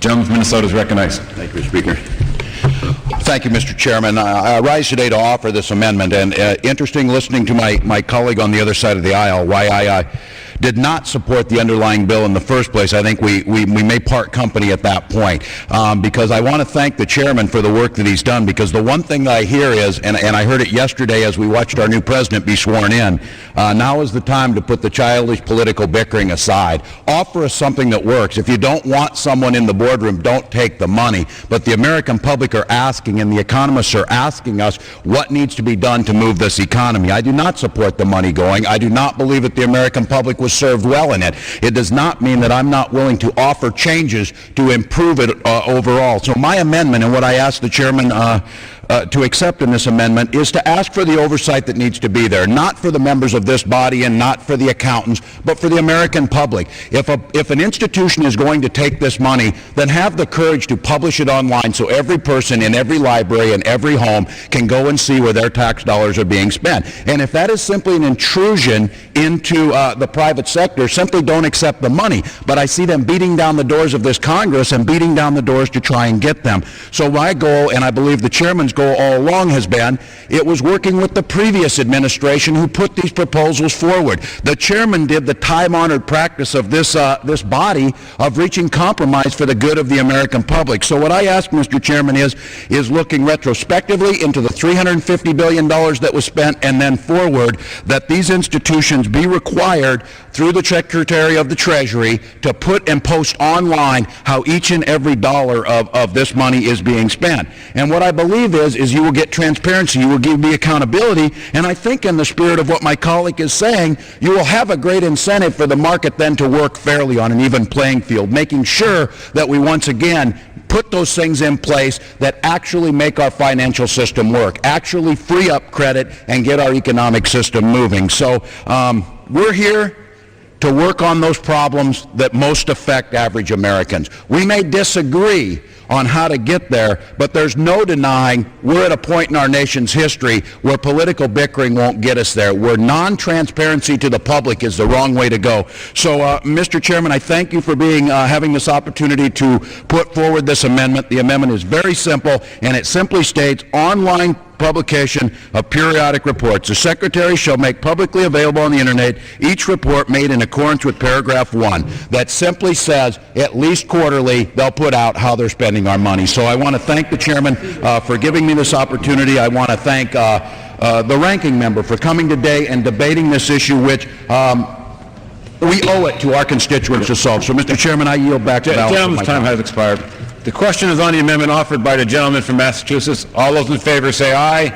Gentleman from Minnesota is recognized. Thank you, Mr. Speaker. Thank you, Mr. Chairman. I rise today to offer this amendment, and interesting listening to my colleague on the other side of the aisle, why I did not support the underlying bill in the first place. I think we may part company at that point, because I want to thank the chairman for the work that he's done, because the one thing that I hear is, and I heard it yesterday as we watched our new president be sworn in, now is the time to put the childish political bickering aside. Offer us something that works. If you don't want someone in the boardroom, don't take the money. But the American public are asking, and the economists are asking us, what needs to be done to move this economy. I do not support the money going. I do not believe that the American public was served well in it. It does not mean that I'm not willing to offer changes to improve it overall. So my amendment, and what I ask the chairman to accept in this amendment, is to ask for the oversight that needs to be there, not for the members of this body and not for the accountants, but for the American public. If an institution is going to take this money, then have the courage to publish it online so every person in every library and every home can go and see where their tax dollars are being spent. And if that is simply an intrusion into the private sector, simply don't accept the money. But I see them beating down the doors of this Congress and beating down the doors to try and get them. So my goal, and I believe the chairman's goal all along has been, it was working with the previous administration who put these proposals forward. The chairman did the time-honored practice of this body of reaching compromise for the good of the American public. So what I ask, Mr. Chairman, is looking retrospectively into the $350 billion that was spent, and then forward, that these institutions be required through the Secretary of the Treasury to put and post online how each and every dollar of this money is being spent. And what I believe is you will get transparency, you will give me accountability, and I think in the spirit of what my colleague is saying, you will have a great incentive for the market then to work fairly on an even playing field, making sure that we once again put those things in place that actually make our financial system work, actually free up credit and get our economic system moving. So we're here to work on those problems that most affect average Americans. We may disagree on how to get there, but there's no denying we're at a point in our nation's history where political bickering won't get us there, where non-transparency to the public is the wrong way to go. So, Mr. Chairman, I thank you for having this opportunity to put forward this amendment. The amendment is very simple, and it simply states online publication of periodic reports. The Secretary shall make publicly available on the Internet each report made in accordance with paragraph 1. That simply says at least quarterly they'll put out how they're spending our money. So I want to thank the chairman for giving me this opportunity. I want to thank the ranking member for coming today and debating this issue, which we owe it to our constituents to solve. So, Mr. Chairman, I yield back to the balance of my Gentleman's time has expired. The question is on the amendment offered by the gentleman from Massachusetts. All those in favor say aye.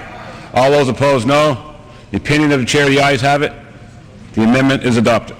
All those opposed, no. The opinion of the chair, the ayes have it. The amendment is adopted.